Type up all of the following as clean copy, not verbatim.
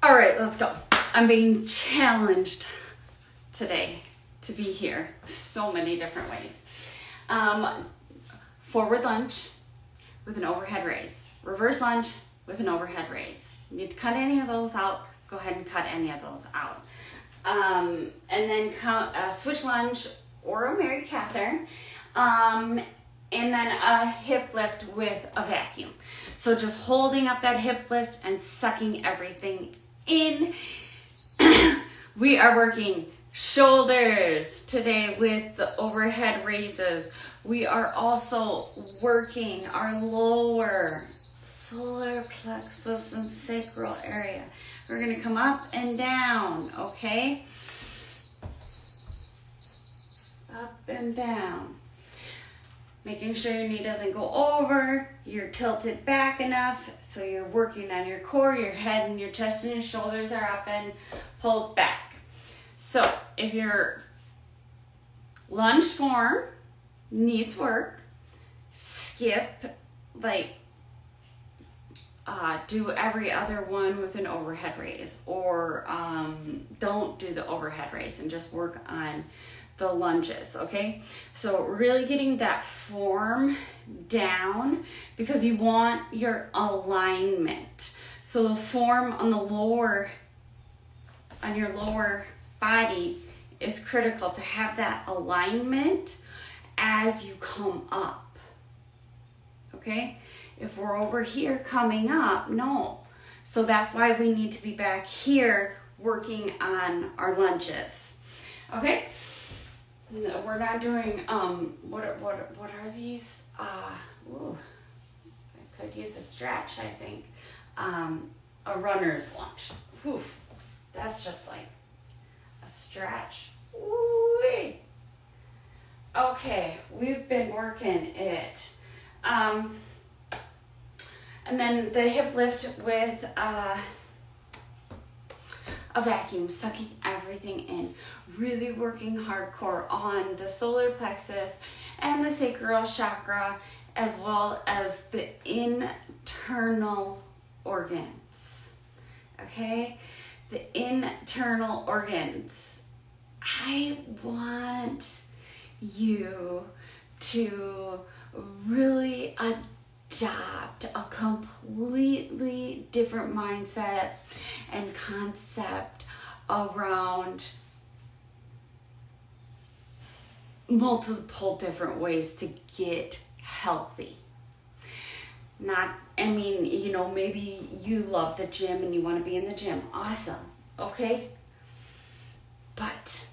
All right, let's go. I'm being challenged today to be here so many different ways. Forward lunge with an overhead raise. Reverse lunge with an overhead raise. You need to cut any of those out, go ahead and cut any of those out. And then switch lunge or a Mary Catherine. And then a hip lift with a vacuum. So just holding up that hip lift and sucking everything in. We are working shoulders today with the overhead raises. We are also working our lower solar plexus and sacral area. We're gonna come up and down, okay? Up and down. Making sure your knee doesn't go over, you're tilted back enough, so you're working on your core, your head and your chest and your shoulders are up and pulled back. So if your lunge form needs work, skip, do every other one with an overhead raise, or don't do the overhead raise and just work on the lunges, okay? So really getting that form down because you want your alignment. So the form on your lower body is critical to have that alignment as you come up, okay? If we're over here coming up, no. So that's why we need to be back here working on our lunges, okay? No, we're not doing, what are these? Ooh, I could use a stretch, I think. A runner's lunge. Oof, that's just like a stretch. Ooh-wee. Okay, we've been working it. And then the hip lift with a vacuum, sucking everything in, really working hardcore on the solar plexus and the sacral chakra, as well as the internal organs, okay? The internal organs. I want you to really adopt a completely different mindset and concept around multiple different ways to get healthy. Maybe you love the gym and you want to be in the gym. Awesome, okay? But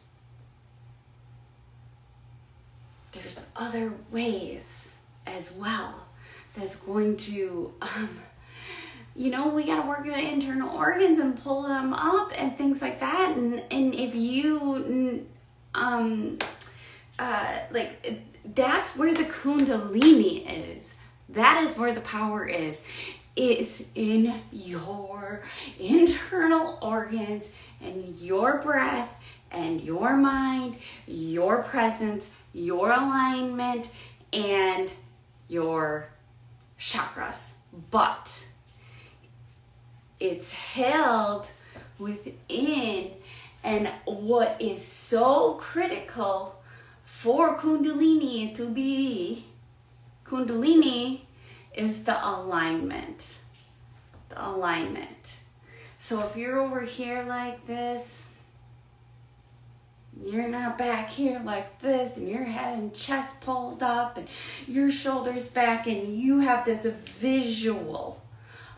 there's other ways as well that's going to, we got to work the internal organs and pull them up and things like that. And if you, that's where the Kundalini is. That is where the power is. It's in your internal organs and your breath and your mind, your presence, your alignment, and your chakras. But it's held within, and what is so critical for Kundalini to be Kundalini is the alignment. The alignment. So if you're over here like this, you're not back here like this, and your head and chest pulled up, and your shoulders back, and you have this visual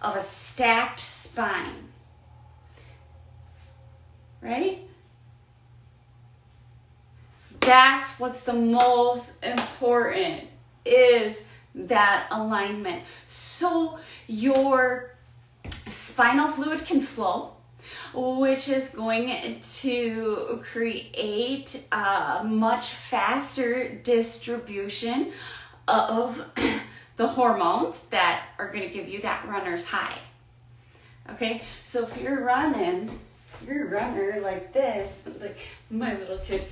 of a stacked spine, right? That's what's the most important, is that alignment. So your spinal fluid can flow, which is going to create a much faster distribution of the hormones that are going to give you that runner's high. Okay, so if you're runner like this, like my little kid,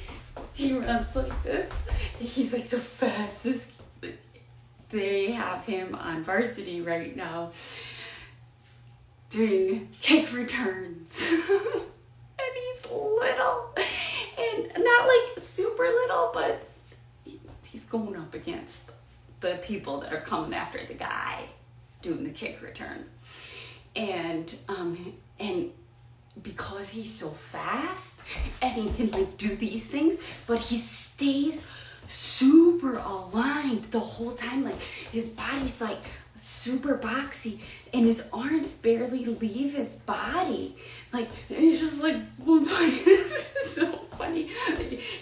he runs like this. He's like the fastest. They have him on varsity right now. doing kick returns. And he's little, and not like super little, but he's going up against the people that are coming after the guy doing the kick return. And because he's so fast and he can like do these things, but he stays super aligned the whole time. Like his body's like super boxy and his arms barely leave his body. Like it's just like this is so funny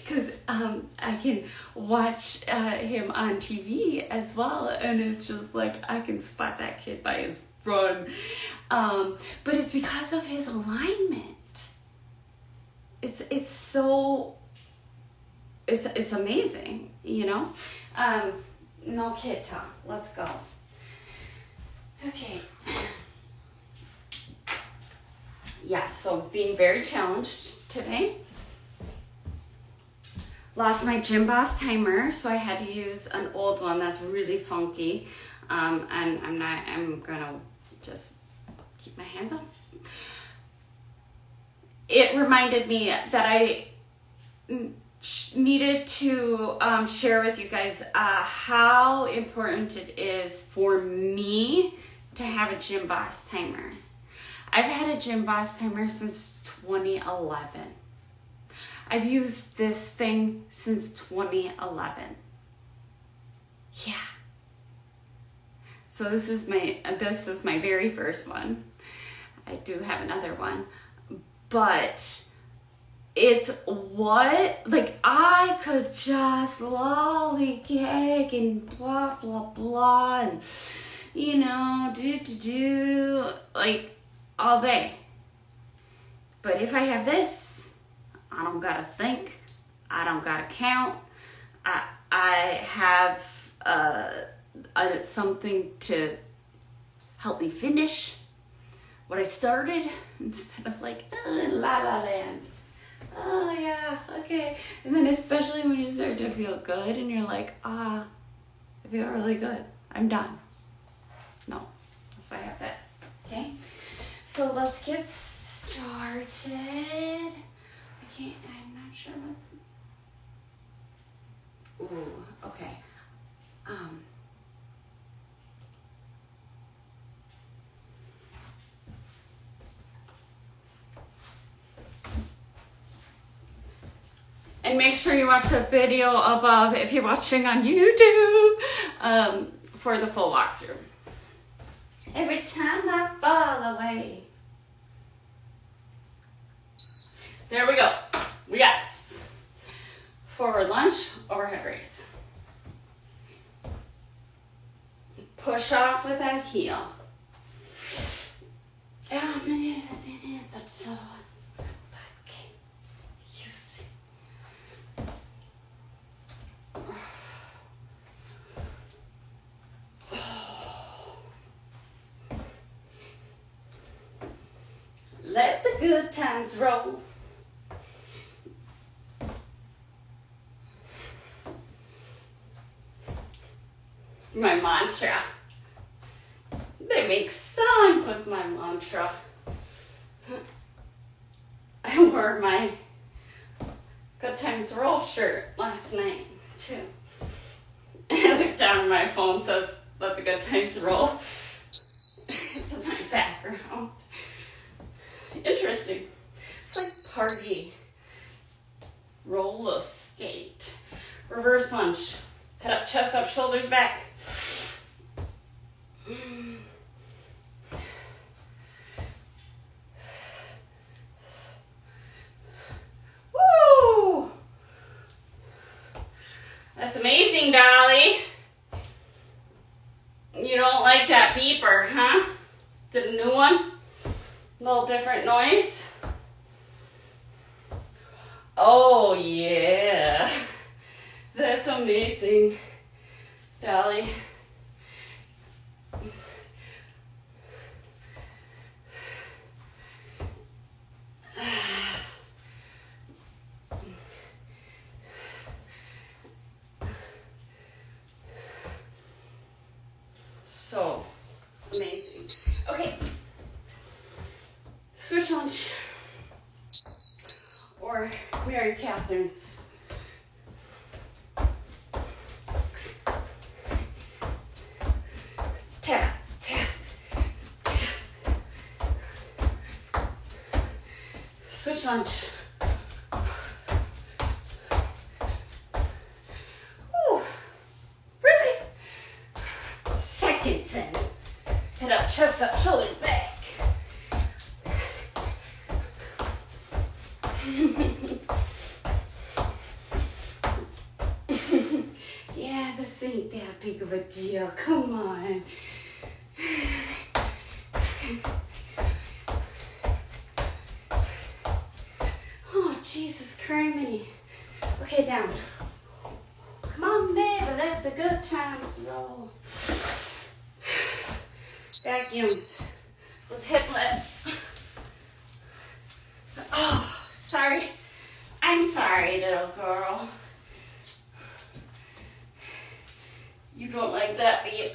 because I can watch him on TV as well, and it's just like I can spot that kid by his run, but it's because of his alignment. It's so it's amazing, you know. No kid talk. Let's go. Okay. Yeah, so being very challenged today. Lost my Gym Boss timer, so I had to use an old one that's really funky. And I'm gonna just keep my hands up. It reminded me that I needed to share with you guys how important it is for me to have a Gym Boss timer. I've had a Gym Boss timer since 2011. I've used this thing since 2011. Yeah. So this is my very first one. I do have another one, but it's what, like, I could just lollygag and blah blah blah and, you know, do like all day. But if I have this, I don't gotta think, I don't gotta count. I have something to help me finish what I started instead of like la la land. Oh yeah, okay. And then especially when you start to feel good and you're like, I feel really good. I'm done. No, that's why I have this. Okay. So let's get started. I'm not sure what. Ooh, okay. And make sure you watch the video above if you're watching on YouTube for the full walkthrough. Every time I fall away. There we go. We got this. Forward lunge, overhead raise. Push off with that heel. Let the good times roll. My mantra. They make songs with my mantra. I wore my Good Times Roll shirt last night too. I looked down at my phone, says let the good times roll. It's in my background. Interesting. It's like party. Roller skate. Reverse lunge. Head up, chest up, shoulders back. Woo! That's amazing, Dolly. You don't like that beeper, huh? The new one? A little different noise. Oh yeah, that's amazing, Dolly. So amazing. Okay. Switch lunge. Or Mary Catherine's. Tap, tap, tap. Switch lunge. Ooh, really? Seconds in. Head up, chest up, shoulder back. Yeah, this ain't that big of a deal. Come on. Oh, Jesus criminy. Okay, down. Come on, baby, let the good times roll. Vacuums with hip lift. Oh, sorry. I'm sorry, little girl. You don't like that, babe.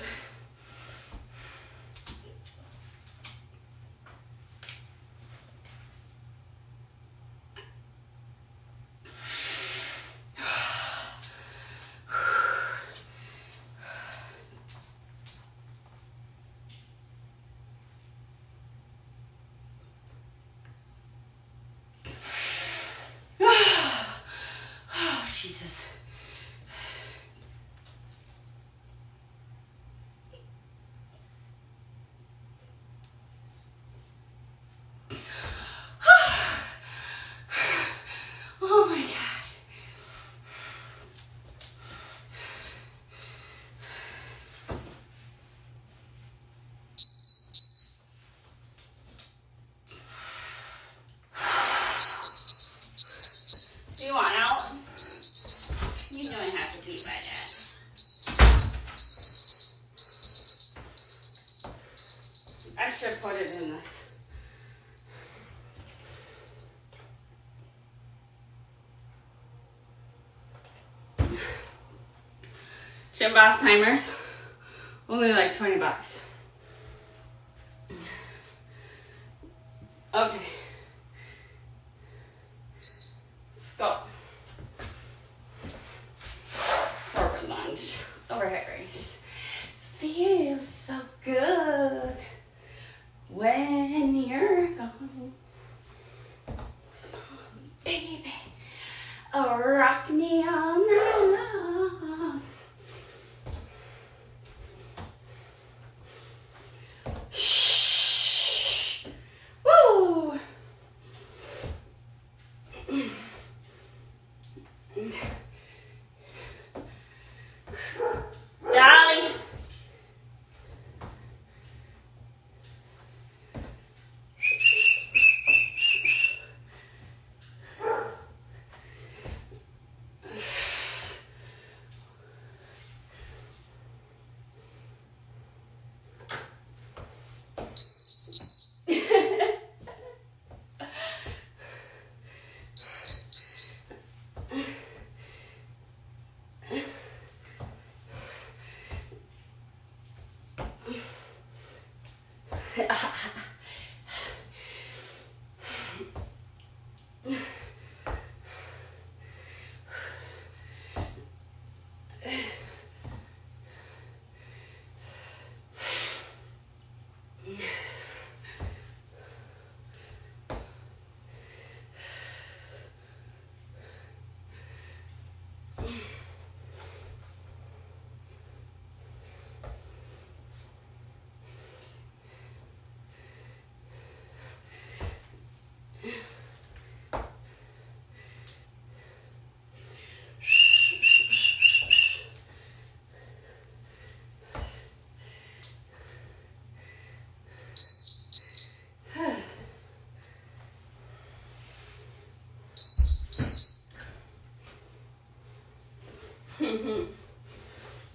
Oh, Jesus. Oh my God. Do you want out? You don't have to be by that. I should put it in this. Gym Boss timers, only like 20 bucks. Okay. Let's go. Forward lunge, overhead raise. Feels so good when you're gone. Baby, oh, rock me all night long. Shh. Woo. Dolly.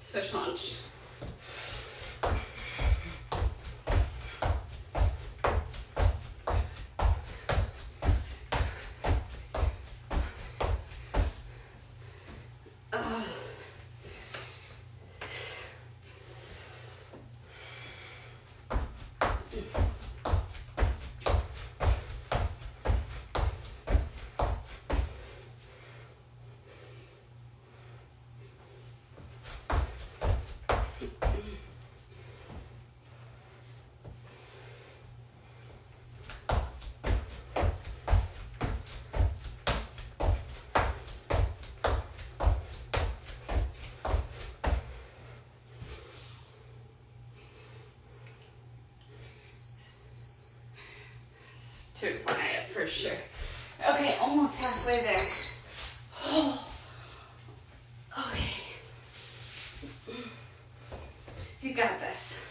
Switch lunge. too quiet for sure. Okay, almost halfway there. Oh, okay. You got this.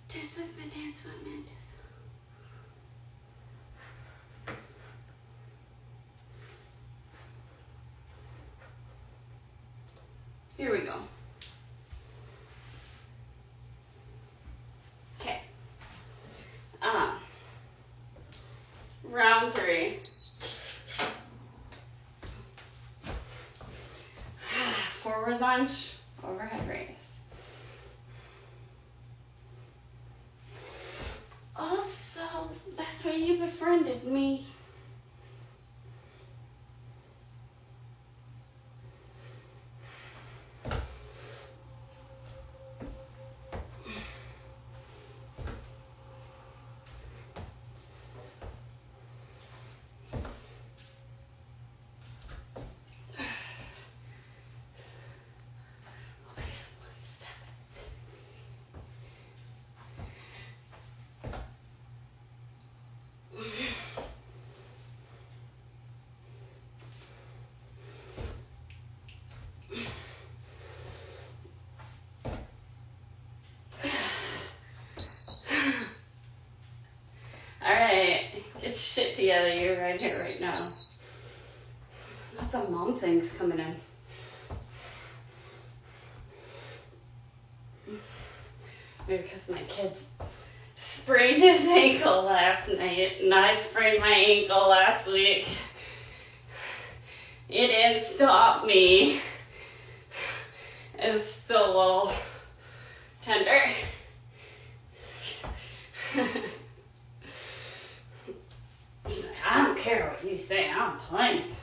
Dance with me, dance with me. Here we go. Okay. Round 3. Forward lunge, overhead raise. Also, that's where you befriended me. Shit together, you're right here, right now. Lots of mom things coming in. Maybe because my kid sprained his ankle last night, and I sprained my ankle last week. It didn't stop me. It's still a little tender. He's like, I don't care what you say, I'm playing.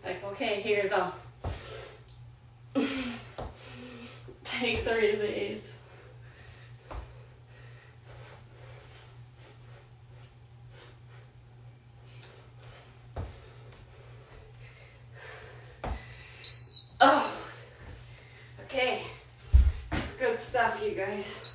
Like, okay, here though. Take 3 of these. Oh, okay. It's good stuff, you guys.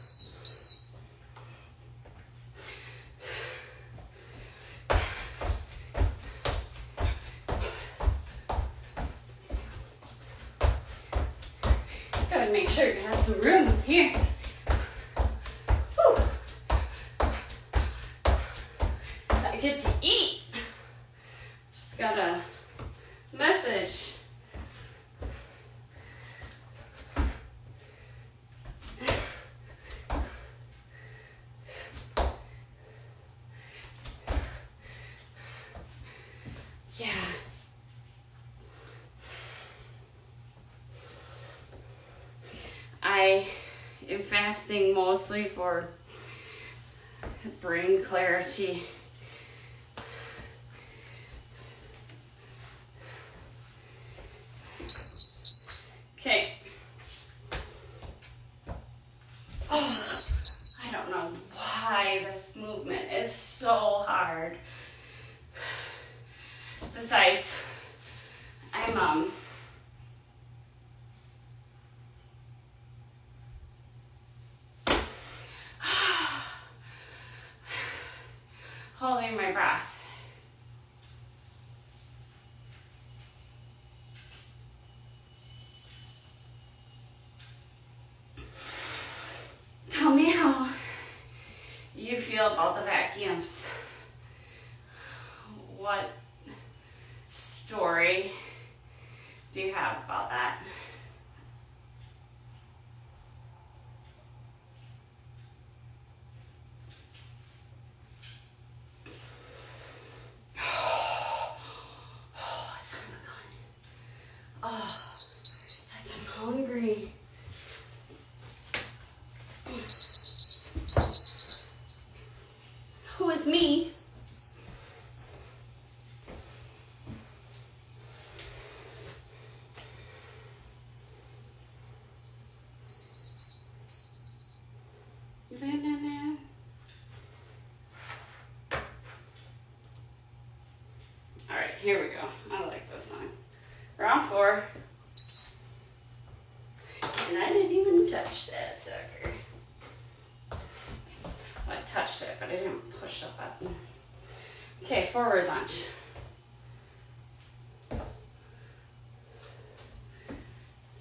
Gotta make sure you have some room here. Whew. I get to eat. Just got a message. Yeah. I am fasting mostly for brain clarity. Okay. Oh, I don't know why this movement is so hard. Besides, I'm counting my breath. Tell me how you feel about the vacuums. What story do you have about that? Oh, son of a gun. Oh, yes, I'm hungry. Who is me? All right, here we go. I like this song. Round 4. And I didn't even touch that sucker. I touched it, but I didn't push the button. Okay, forward lunge.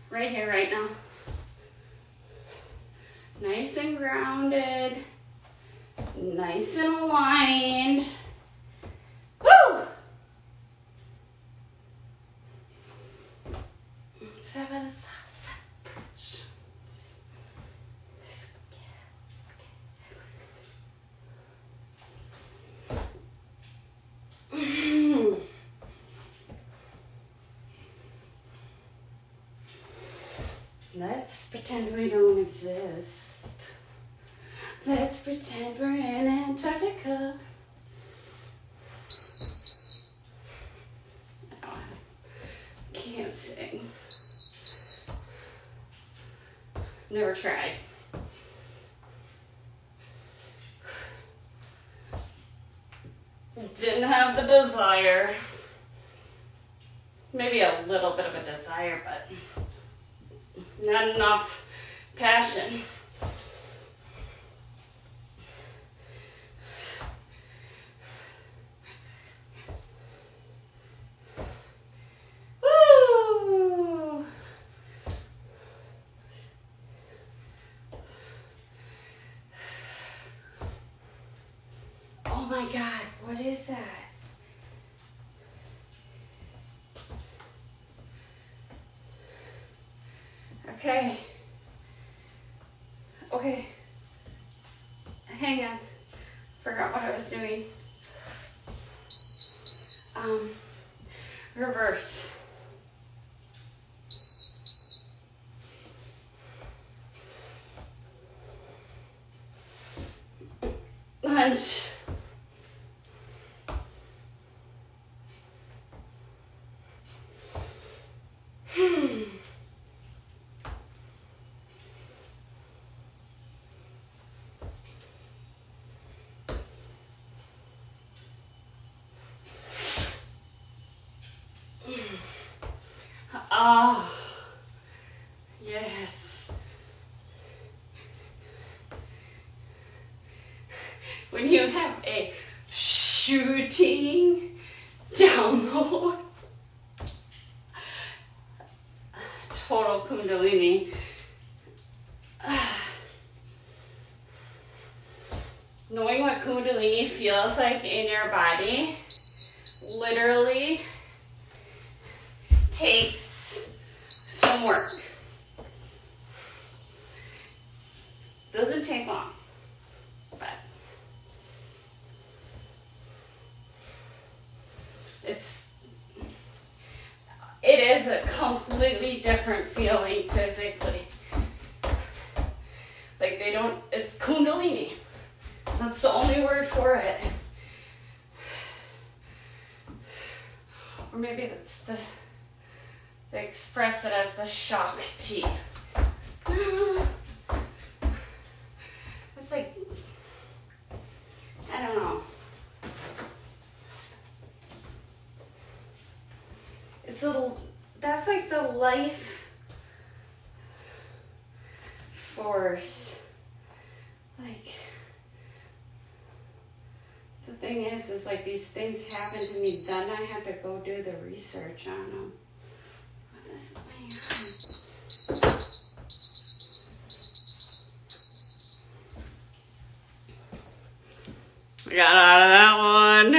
Right here, right now. Nice and grounded. Nice and aligned. Woo! 7 separations. Let's pretend we don't exist. Let's pretend we're in Antarctica. Oh, I can't sing. Never tried. Didn't have the desire. Maybe a little bit of a desire, but not enough passion. Woo! Oh my God, what is that? Okay. Okay. Hang on. Forgot what I was doing. Reverse. Lunge. Ah, yes. When you have a shooting download, total kundalini. Knowing what kundalini feels like in your body literally takes some work. Doesn't take long, but it is a completely different feeling physically. Like it's kundalini. That's the only word for it. Or maybe that's they express it as the Shakti. It's like, I don't know. That's like the life force. Like, the thing frustrating is like these things happen to me, then I have to go do the research on them. What is going on? I got out of that one.